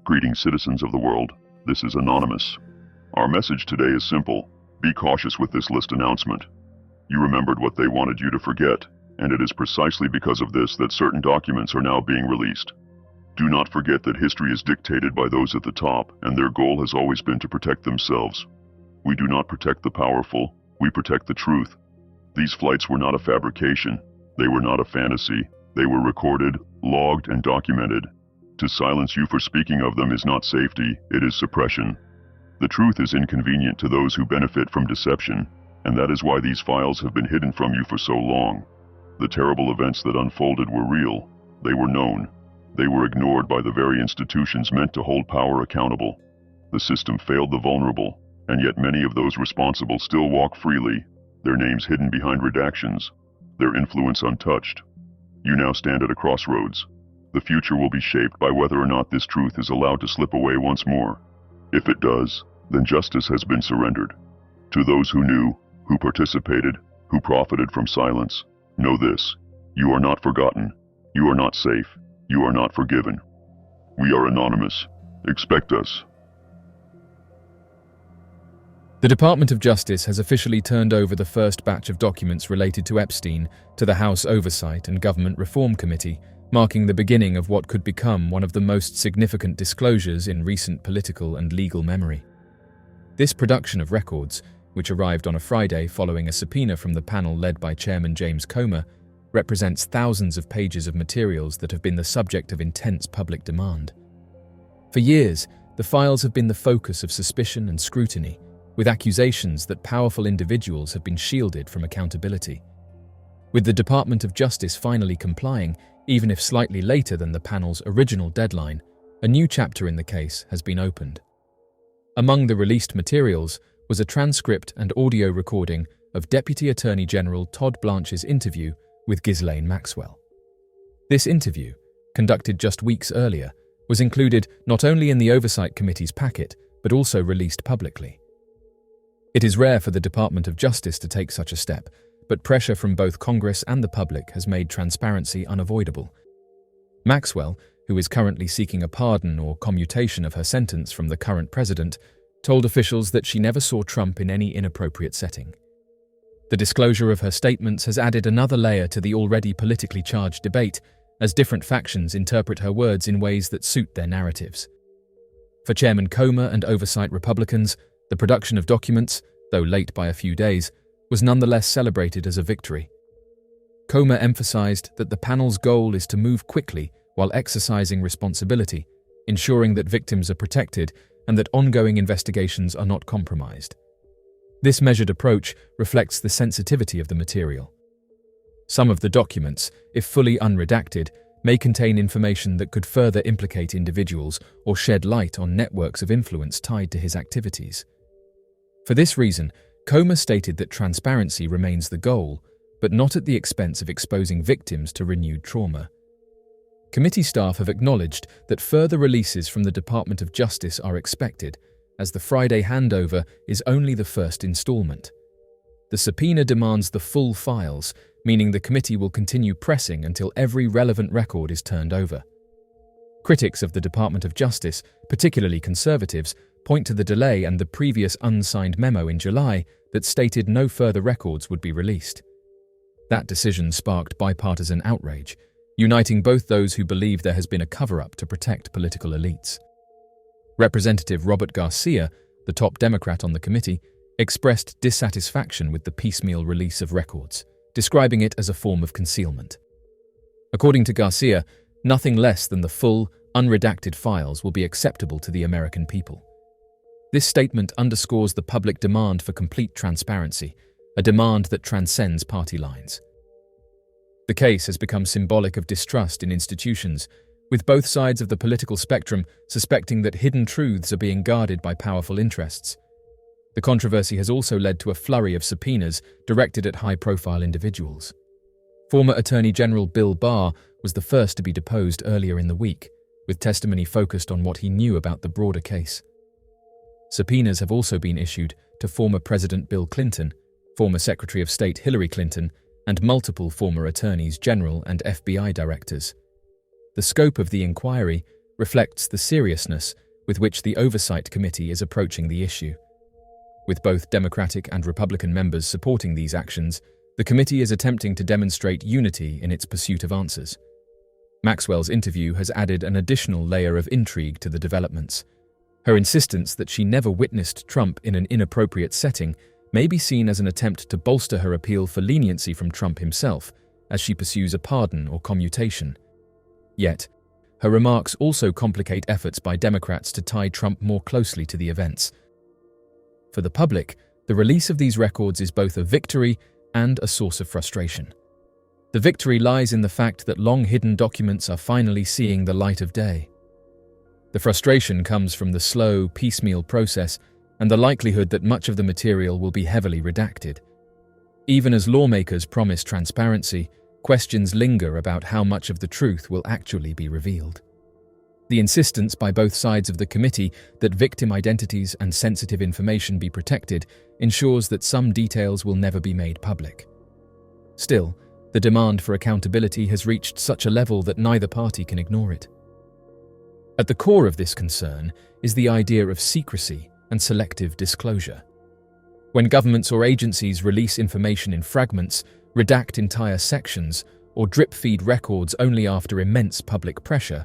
Greetings, citizens of the world. This is Anonymous. Our message today is simple. Be cautious with this list announcement. You remembered what they wanted you to forget, and it is precisely because of this that certain documents are now being released. Do not forget that history is dictated by those at the top, and their goal has always been to protect themselves. We do not protect the powerful, we protect the truth. These flights were not a fabrication. They were not a fantasy. They were recorded, logged, and documented. To silence you for speaking of them is not safety, it is suppression. The truth is inconvenient to those who benefit from deception, and that is why these files have been hidden from you for so long. The terrible events that unfolded were real. They were known. They were ignored by the very institutions meant to hold power accountable. The system failed the vulnerable, and yet many of those responsible still walk freely, their names hidden behind redactions, their influence untouched. You now stand at a crossroads. The future will be shaped by whether or not this truth is allowed to slip away once more. If it does, then justice has been surrendered. To those who knew, who participated, who profited from silence, know this: you are not forgotten, you are not safe, you are not forgiven. We are anonymous. Expect us. The Department of Justice has officially turned over the first batch of documents related to Epstein to the House Oversight and Government Reform Committee, marking the beginning of what could become one of the most significant disclosures in recent political and legal memory. This production of records, which arrived on a Friday following a subpoena from the panel led by Chairman James Comer, represents thousands of pages of materials that have been the subject of intense public demand. For years, the files have been the focus of suspicion and scrutiny, with accusations that powerful individuals have been shielded from accountability. With the Department of Justice finally complying, even if slightly later than the panel's original deadline, a new chapter in the case has been opened. Among the released materials was a transcript and audio recording of Deputy Attorney General Todd Blanche's interview with Ghislaine Maxwell. This interview, conducted just weeks earlier, was included not only in the Oversight Committee's packet, but also released publicly. It is rare for the Department of Justice to take such a step, but pressure from both Congress and the public has made transparency unavoidable. Maxwell, who is currently seeking a pardon or commutation of her sentence from the current president, told officials that she never saw Trump in any inappropriate setting. The disclosure of her statements has added another layer to the already politically charged debate, as different factions interpret her words in ways that suit their narratives. For Chairman Comer and Oversight Republicans, the production of documents, though late by a few days, was nonetheless celebrated as a victory. Comer emphasized that the panel's goal is to move quickly while exercising responsibility, ensuring that victims are protected and that ongoing investigations are not compromised. This measured approach reflects the sensitivity of the material. Some of the documents, if fully unredacted, may contain information that could further implicate individuals or shed light on networks of influence tied to his activities. For this reason, Comer stated that transparency remains the goal, but not at the expense of exposing victims to renewed trauma. Committee staff have acknowledged that further releases from the Department of Justice are expected, as the Friday handover is only the first installment. The subpoena demands the full files, meaning the committee will continue pressing until every relevant record is turned over. Critics of the Department of Justice, particularly conservatives, point to the delay and the previous unsigned memo in July that stated no further records would be released. That decision sparked bipartisan outrage, uniting both those who believe there has been a cover-up to protect political elites. Representative Robert Garcia, the top Democrat on the committee, expressed dissatisfaction with the piecemeal release of records, describing it as a form of concealment. According to Garcia, nothing less than the full, unredacted files will be acceptable to the American people. This statement underscores the public demand for complete transparency, a demand that transcends party lines. The case has become symbolic of distrust in institutions, with both sides of the political spectrum suspecting that hidden truths are being guarded by powerful interests. The controversy has also led to a flurry of subpoenas directed at high-profile individuals. Former Attorney General Bill Barr was the first to be deposed earlier in the week, with testimony focused on what he knew about the broader case. Subpoenas have also been issued to former President Bill Clinton, former Secretary of State Hillary Clinton, and multiple former attorneys general and FBI directors. The scope of the inquiry reflects the seriousness with which the Oversight Committee is approaching the issue. With both Democratic and Republican members supporting these actions, the committee is attempting to demonstrate unity in its pursuit of answers. Maxwell's interview has added an additional layer of intrigue to the developments. Her insistence that she never witnessed Trump in an inappropriate setting may be seen as an attempt to bolster her appeal for leniency from Trump himself as she pursues a pardon or commutation. Yet, her remarks also complicate efforts by Democrats to tie Trump more closely to the events. For the public, the release of these records is both a victory and a source of frustration. The victory lies in the fact that long-hidden documents are finally seeing the light of day. The frustration comes from the slow, piecemeal process and the likelihood that much of the material will be heavily redacted. Even as lawmakers promise transparency, questions linger about how much of the truth will actually be revealed. The insistence by both sides of the committee that victim identities and sensitive information be protected ensures that some details will never be made public. Still, the demand for accountability has reached such a level that neither party can ignore it. At the core of this concern is the idea of secrecy and selective disclosure. When governments or agencies release information in fragments, redact entire sections, or drip-feed records only after immense public pressure,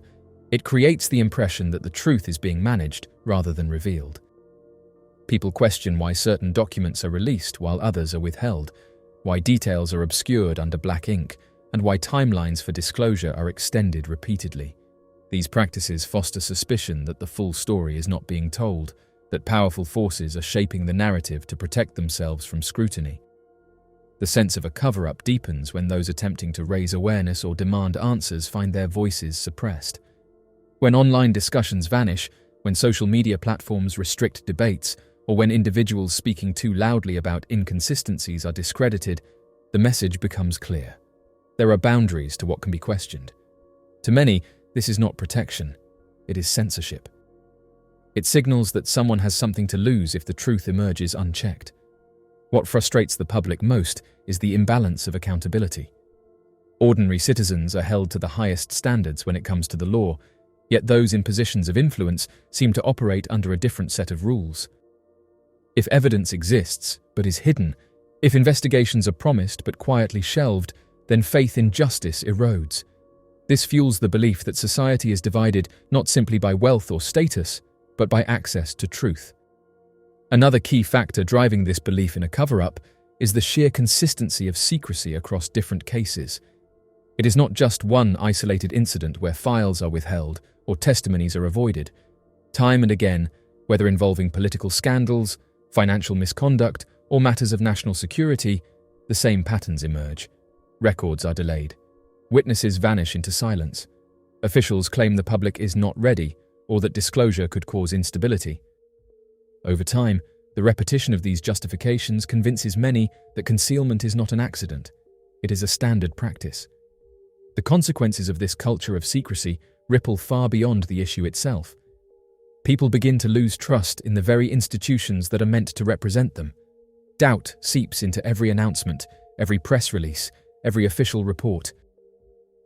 it creates the impression that the truth is being managed rather than revealed. People question why certain documents are released while others are withheld, why details are obscured under black ink, and why timelines for disclosure are extended repeatedly. These practices foster suspicion that the full story is not being told, that powerful forces are shaping the narrative to protect themselves from scrutiny. The sense of a cover-up deepens when those attempting to raise awareness or demand answers find their voices suppressed. When online discussions vanish, when social media platforms restrict debates, or when individuals speaking too loudly about inconsistencies are discredited, the message becomes clear. There are boundaries to what can be questioned. To many, this is not protection, it is censorship. It signals that someone has something to lose if the truth emerges unchecked. What frustrates the public most is the imbalance of accountability. Ordinary citizens are held to the highest standards when it comes to the law, yet those in positions of influence seem to operate under a different set of rules. If evidence exists but is hidden, if investigations are promised but quietly shelved, then faith in justice erodes. This fuels the belief that society is divided not simply by wealth or status, but by access to truth. Another key factor driving this belief in a cover-up is the sheer consistency of secrecy across different cases. It is not just one isolated incident where files are withheld or testimonies are avoided. Time and again, whether involving political scandals, financial misconduct, or matters of national security, the same patterns emerge. Records are delayed. Witnesses vanish into silence. Officials claim the public is not ready or that disclosure could cause instability. Over time, the repetition of these justifications convinces many that concealment is not an accident. It is a standard practice. The consequences of this culture of secrecy ripple far beyond the issue itself. People begin to lose trust in the very institutions that are meant to represent them. Doubt seeps into every announcement, every press release, every official report.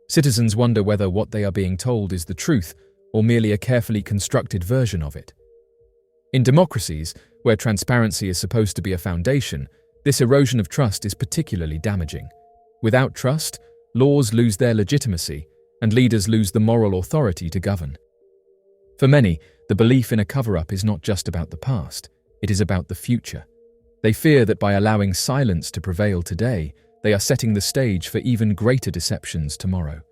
Citizens wonder whether what they are being told is the truth or merely a carefully constructed version of it. In democracies, where transparency is supposed to be a foundation, this erosion of trust is particularly damaging. Without trust, laws lose their legitimacy, and leaders lose the moral authority to govern. For many, the belief in a cover-up is not just about the past, it is about the future. They fear that by allowing silence to prevail today, they are setting the stage for even greater deceptions tomorrow.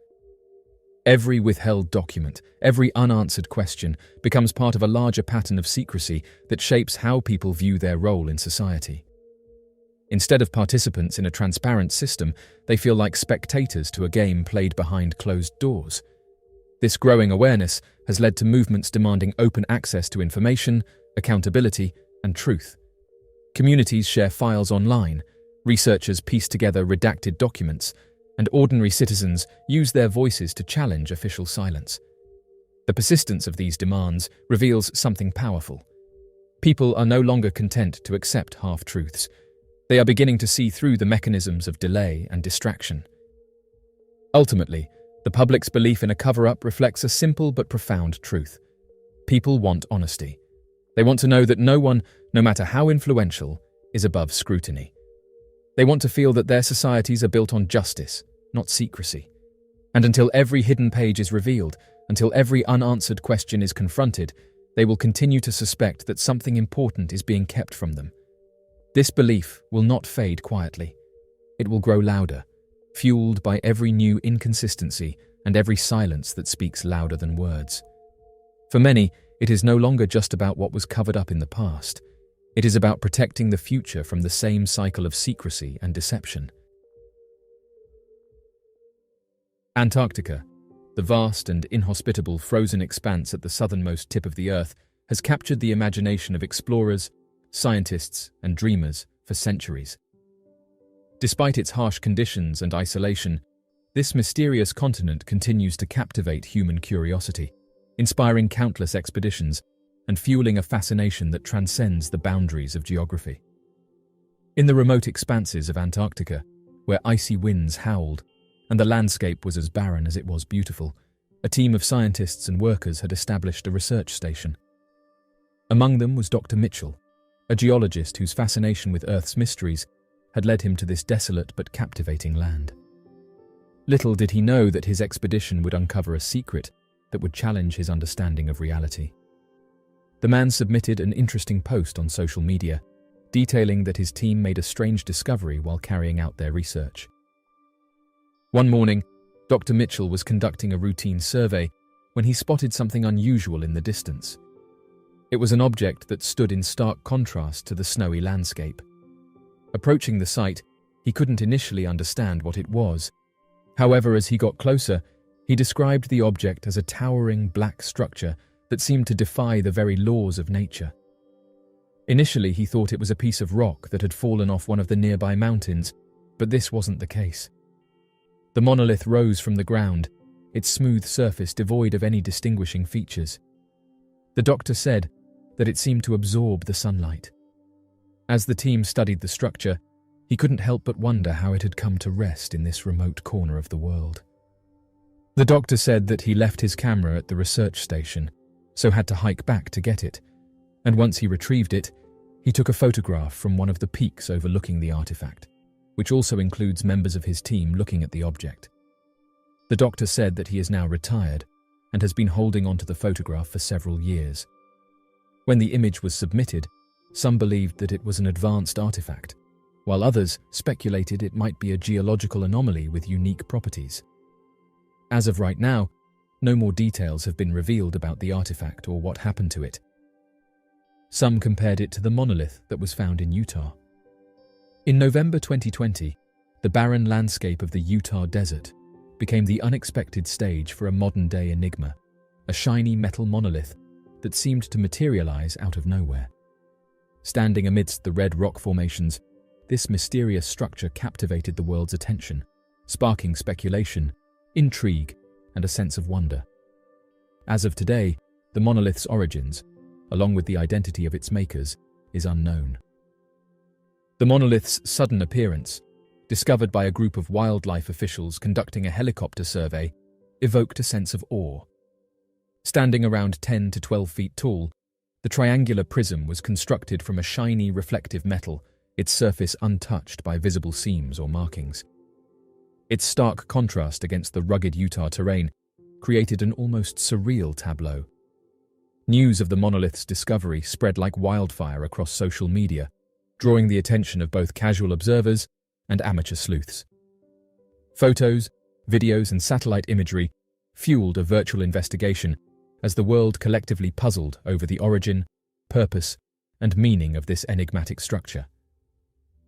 Every withheld document, every unanswered question becomes part of a larger pattern of secrecy that shapes how people view their role in society. Instead of participants in a transparent system, they feel like spectators to a game played behind closed doors. This growing awareness has led to movements demanding open access to information, accountability, and truth. Communities share files online, researchers piece together redacted documents, and ordinary citizens use their voices to challenge official silence. The persistence of these demands reveals something powerful. People are no longer content to accept half-truths. They are beginning to see through the mechanisms of delay and distraction. Ultimately, the public's belief in a cover-up reflects a simple but profound truth. People want honesty. They want to know that no one, no matter how influential, is above scrutiny. They want to feel that their societies are built on justice, not secrecy. And until every hidden page is revealed, until every unanswered question is confronted, they will continue to suspect that something important is being kept from them. This belief will not fade quietly. It will grow louder, fueled by every new inconsistency and every silence that speaks louder than words. For many, it is no longer just about what was covered up in the past. It is about protecting the future from the same cycle of secrecy and deception. Antarctica, the vast and inhospitable frozen expanse at the southernmost tip of the Earth, has captured the imagination of explorers, scientists, and dreamers for centuries. Despite its harsh conditions and isolation, this mysterious continent continues to captivate human curiosity, inspiring countless expeditions and fueling a fascination that transcends the boundaries of geography. In the remote expanses of Antarctica, where icy winds howled and the landscape was as barren as it was beautiful, a team of scientists and workers had established a research station. Among them was Dr. Mitchell, a geologist whose fascination with Earth's mysteries had led him to this desolate but captivating land. Little did he know that his expedition would uncover a secret that would challenge his understanding of reality. The man submitted an interesting post on social media, detailing that his team made a strange discovery while carrying out their research. One morning, Dr. Mitchell was conducting a routine survey when he spotted something unusual in the distance. It was an object that stood in stark contrast to the snowy landscape. Approaching the site, he couldn't initially understand what it was. However, as he got closer, he described the object as a towering black structure that seemed to defy the very laws of nature. Initially, he thought it was a piece of rock that had fallen off one of the nearby mountains, but this wasn't the case. The monolith rose from the ground, its smooth surface devoid of any distinguishing features. The doctor said that it seemed to absorb the sunlight. As the team studied the structure, he couldn't help but wonder how it had come to rest in this remote corner of the world. The doctor said that he left his camera at the research station, so had to hike back to get it, and once he retrieved it, he took a photograph from one of the peaks overlooking the artifact, which also includes members of his team looking at the object. The doctor said that he is now retired and has been holding onto the photograph for several years. When the image was submitted, some believed that it was an advanced artifact, while others speculated it might be a geological anomaly with unique properties. As of right now, no more details have been revealed about the artifact or what happened to it. Some compared it to the monolith that was found in Utah. In November 2020, the barren landscape of the Utah desert became the unexpected stage for a modern-day enigma, a shiny metal monolith that seemed to materialize out of nowhere. Standing amidst the red rock formations, this mysterious structure captivated the world's attention, sparking speculation, intrigue, and a sense of wonder. As of today, the monolith's origins, along with the identity of its makers, is unknown. The monolith's sudden appearance, discovered by a group of wildlife officials conducting a helicopter survey, evoked a sense of awe. Standing around 10 to 12 feet tall, the triangular prism was constructed from a shiny, reflective metal, its surface untouched by visible seams or markings. Its stark contrast against the rugged Utah terrain created an almost surreal tableau. News of the monolith's discovery spread like wildfire across social media, drawing the attention of both casual observers and amateur sleuths. Photos, videos, and satellite imagery fueled a virtual investigation as the world collectively puzzled over the origin, purpose, and meaning of this enigmatic structure.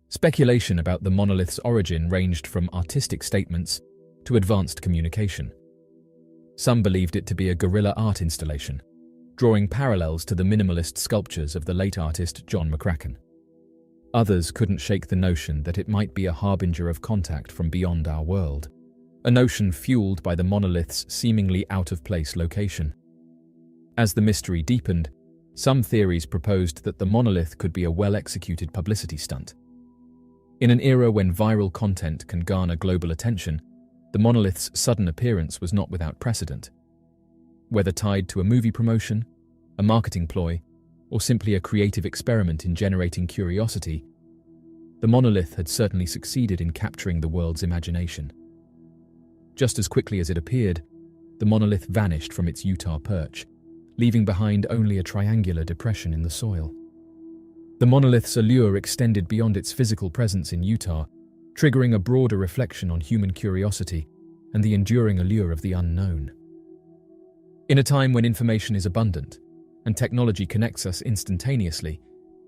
Speculation about the monolith's origin ranged from artistic statements to advanced communication. Some believed it to be a guerrilla art installation, drawing parallels to the minimalist sculptures of the late artist John McCracken. Others couldn't shake the notion that it might be a harbinger of contact from beyond our world, a notion fueled by the monolith's seemingly out-of-place location. As the mystery deepened, some theories proposed that the monolith could be a well-executed publicity stunt. In an era when viral content can garner global attention, the monolith's sudden appearance was not without precedent. Whether tied to a movie promotion, a marketing ploy, or simply a creative experiment in generating curiosity, the monolith had certainly succeeded in capturing the world's imagination. Just as quickly as it appeared, the monolith vanished from its Utah perch, leaving behind only a triangular depression in the soil. The monolith's allure extended beyond its physical presence in Utah, triggering a broader reflection on human curiosity and the enduring allure of the unknown. In a time when information is abundant and technology connects us instantaneously,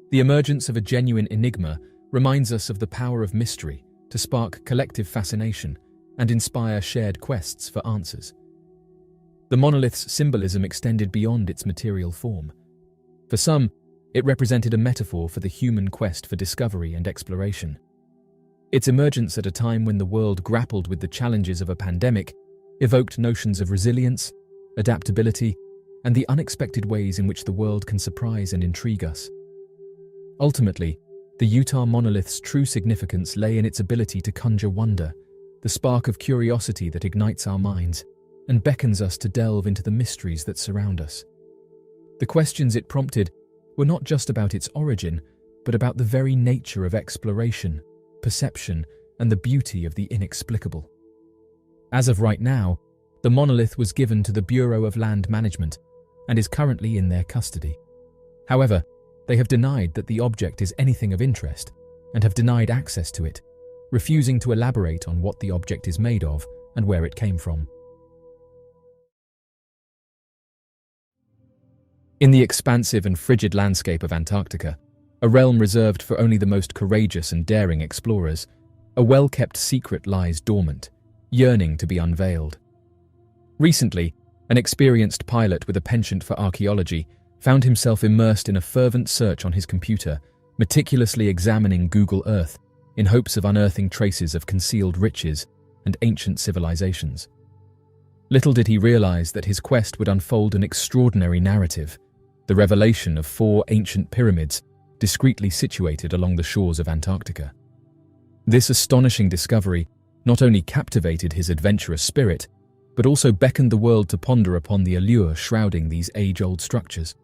the emergence of a genuine enigma reminds us of the power of mystery to spark collective fascination and inspire shared quests for answers. The monolith's symbolism extended beyond its material form. For some, it represented a metaphor for the human quest for discovery and exploration. Its emergence at a time when the world grappled with the challenges of a pandemic evoked notions of resilience, adaptability, and the unexpected ways in which the world can surprise and intrigue us. Ultimately, the Utah monolith's true significance lay in its ability to conjure wonder, the spark of curiosity that ignites our minds and beckons us to delve into the mysteries that surround us. The questions it prompted were not just about its origin, but about the very nature of exploration, perception, and the beauty of the inexplicable. As of right now, the monolith was given to the Bureau of Land Management and is currently in their custody. However, they have denied that the object is anything of interest and have denied access to it, refusing to elaborate on what the object is made of and where it came from. In the expansive and frigid landscape of Antarctica, a realm reserved for only the most courageous and daring explorers, a well-kept secret lies dormant, yearning to be unveiled. Recently, an experienced pilot with a penchant for archaeology found himself immersed in a fervent search on his computer, meticulously examining Google Earth in hopes of unearthing traces of concealed riches and ancient civilizations. Little did he realize that his quest would unfold an extraordinary narrative, the revelation of 4 ancient pyramids discreetly situated along the shores of Antarctica. This astonishing discovery not only captivated his adventurous spirit, but also beckoned the world to ponder upon the allure shrouding these age-old structures.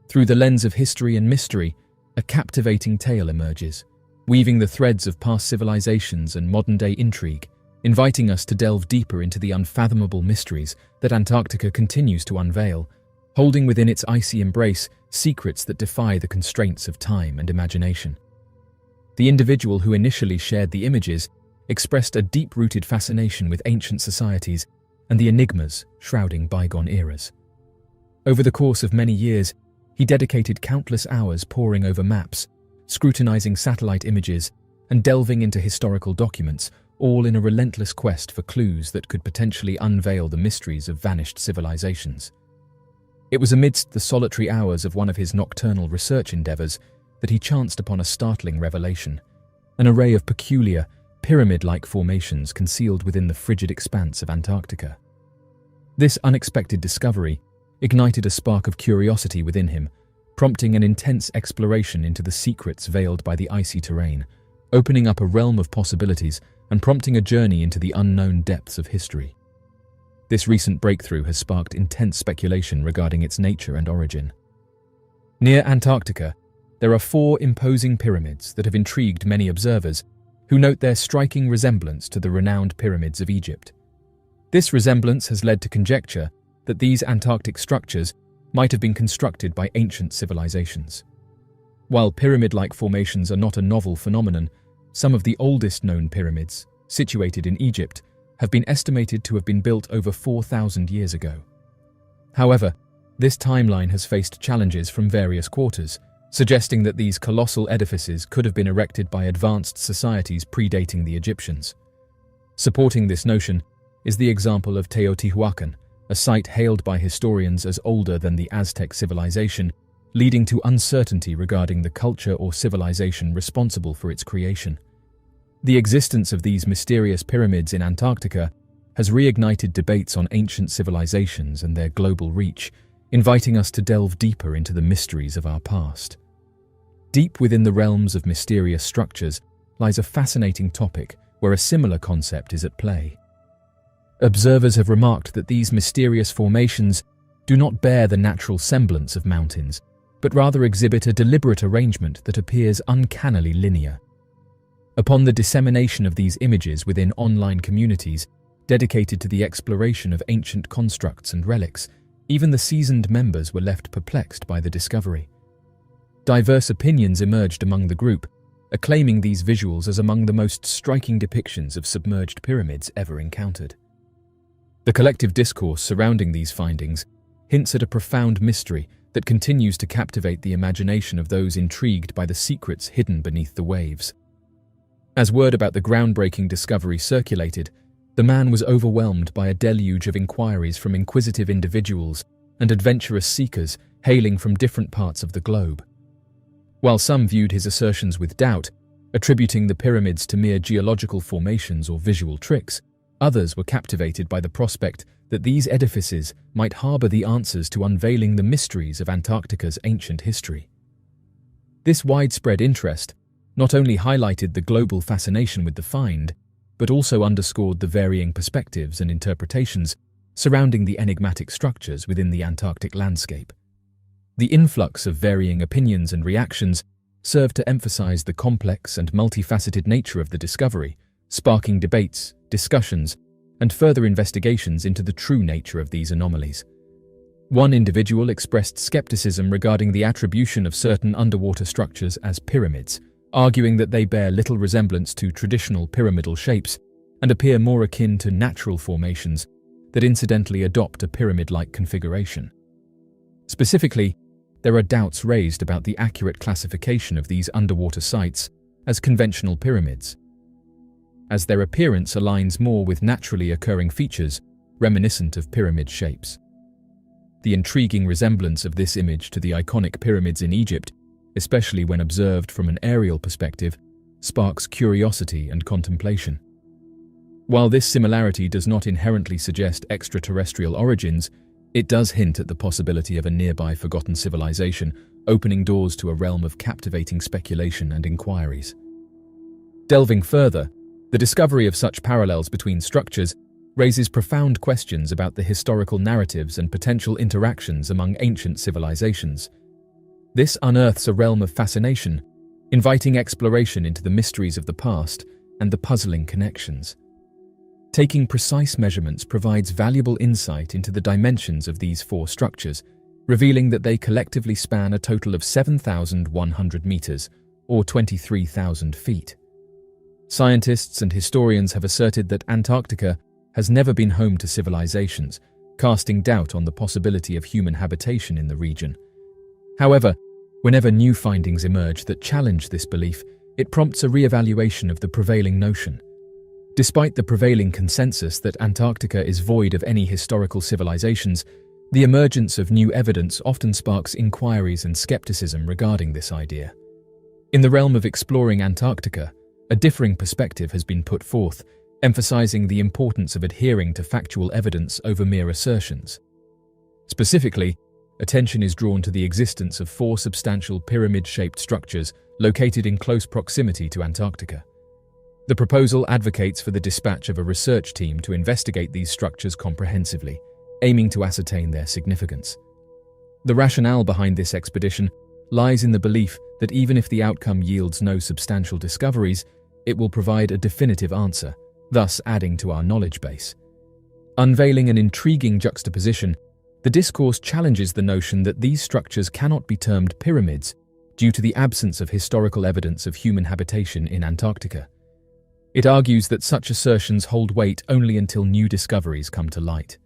Through the lens of history and mystery, a captivating tale emerges, weaving the threads of past civilizations and modern-day intrigue, inviting us to delve deeper into the unfathomable mysteries that Antarctica continues to unveil, holding within its icy embrace secrets that defy the constraints of time and imagination. The individual who initially shared the images expressed a deep-rooted fascination with ancient societies and the enigmas shrouding bygone eras. Over the course of many years, he dedicated countless hours poring over maps, scrutinizing satellite images, and delving into historical documents, all in a relentless quest for clues that could potentially unveil the mysteries of vanished civilizations. It was amidst the solitary hours of one of his nocturnal research endeavors that he chanced upon a startling revelation, an array of peculiar, pyramid-like formations concealed within the frigid expanse of Antarctica. This unexpected discovery ignited a spark of curiosity within him, prompting an intense exploration into the secrets veiled by the icy terrain, opening up a realm of possibilities and prompting a journey into the unknown depths of history. This recent breakthrough has sparked intense speculation regarding its nature and origin. Near Antarctica, there are 4 imposing pyramids that have intrigued many observers, who note their striking resemblance to the renowned pyramids of Egypt. This resemblance has led to conjecture that these Antarctic structures might have been constructed by ancient civilizations. While pyramid-like formations are not a novel phenomenon, some of the oldest known pyramids, situated in Egypt, have been estimated to have been built over 4,000 years ago. However, this timeline has faced challenges from various quarters, suggesting that these colossal edifices could have been erected by advanced societies predating the Egyptians. Supporting this notion is the example of Teotihuacan, a site hailed by historians as older than the Aztec civilization, leading to uncertainty regarding the culture or civilization responsible for its creation. The existence of these mysterious pyramids in Antarctica has reignited debates on ancient civilizations and their global reach, inviting us to delve deeper into the mysteries of our past. Deep within the realms of mysterious structures lies a fascinating topic where a similar concept is at play. Observers have remarked that these mysterious formations do not bear the natural semblance of mountains, but rather exhibit a deliberate arrangement that appears uncannily linear. Upon the dissemination of these images within online communities dedicated to the exploration of ancient constructs and relics, even the seasoned members were left perplexed by the discovery. Diverse opinions emerged among the group, acclaiming these visuals as among the most striking depictions of submerged pyramids ever encountered. The collective discourse surrounding these findings hints at a profound mystery that continues to captivate the imagination of those intrigued by the secrets hidden beneath the waves. As word about the groundbreaking discovery circulated, the man was overwhelmed by a deluge of inquiries from inquisitive individuals and adventurous seekers hailing from different parts of the globe. While some viewed his assertions with doubt, attributing the pyramids to mere geological formations or visual tricks, others were captivated by the prospect that these edifices might harbor the answers to unveiling the mysteries of Antarctica's ancient history. This widespread interest not only highlighted the global fascination with the find, but also underscored the varying perspectives and interpretations surrounding the enigmatic structures within the Antarctic landscape. The influx of varying opinions and reactions served to emphasize the complex and multifaceted nature of the discovery, sparking debates, discussions, and further investigations into the true nature of these anomalies. One individual expressed skepticism regarding the attribution of certain underwater structures as pyramids, arguing that they bear little resemblance to traditional pyramidal shapes and appear more akin to natural formations that incidentally adopt a pyramid-like configuration. Specifically, there are doubts raised about the accurate classification of these underwater sites as conventional pyramids, as their appearance aligns more with naturally occurring features reminiscent of pyramid shapes. The intriguing resemblance of this image to the iconic pyramids in Egypt, especially when observed from an aerial perspective, sparks curiosity and contemplation. While this similarity does not inherently suggest extraterrestrial origins, it does hint at the possibility of a nearby forgotten civilization, opening doors to a realm of captivating speculation and inquiries. Delving further, the discovery of such parallels between structures raises profound questions about the historical narratives and potential interactions among ancient civilizations. This unearths a realm of fascination, inviting exploration into the mysteries of the past and the puzzling connections. Taking precise measurements provides valuable insight into the dimensions of these four structures, revealing that they collectively span a total of 7,100 meters, or 23,000 feet. Scientists and historians have asserted that Antarctica has never been home to civilizations, casting doubt on the possibility of human habitation in the region. However, whenever new findings emerge that challenge this belief, it prompts a re-evaluation of the prevailing notion. Despite the prevailing consensus that Antarctica is void of any historical civilizations, the emergence of new evidence often sparks inquiries and skepticism regarding this idea. In the realm of exploring Antarctica, a differing perspective has been put forth, emphasizing the importance of adhering to factual evidence over mere assertions. Specifically, attention is drawn to the existence of four substantial pyramid-shaped structures located in close proximity to Antarctica. The proposal advocates for the dispatch of a research team to investigate these structures comprehensively, aiming to ascertain their significance. The rationale behind this expedition lies in the belief that even if the outcome yields no substantial discoveries, it will provide a definitive answer, thus adding to our knowledge base. Unveiling an intriguing juxtaposition, the discourse challenges the notion that these structures cannot be termed pyramids due to the absence of historical evidence of human habitation in Antarctica. It argues that such assertions hold weight only until new discoveries come to light.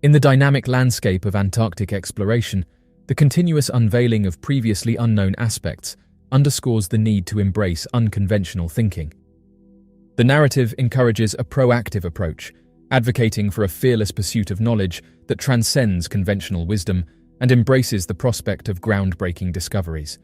In the dynamic landscape of Antarctic exploration, the continuous unveiling of previously unknown aspects underscores the need to embrace unconventional thinking. The narrative encourages a proactive approach, advocating for a fearless pursuit of knowledge that transcends conventional wisdom and embraces the prospect of groundbreaking discoveries.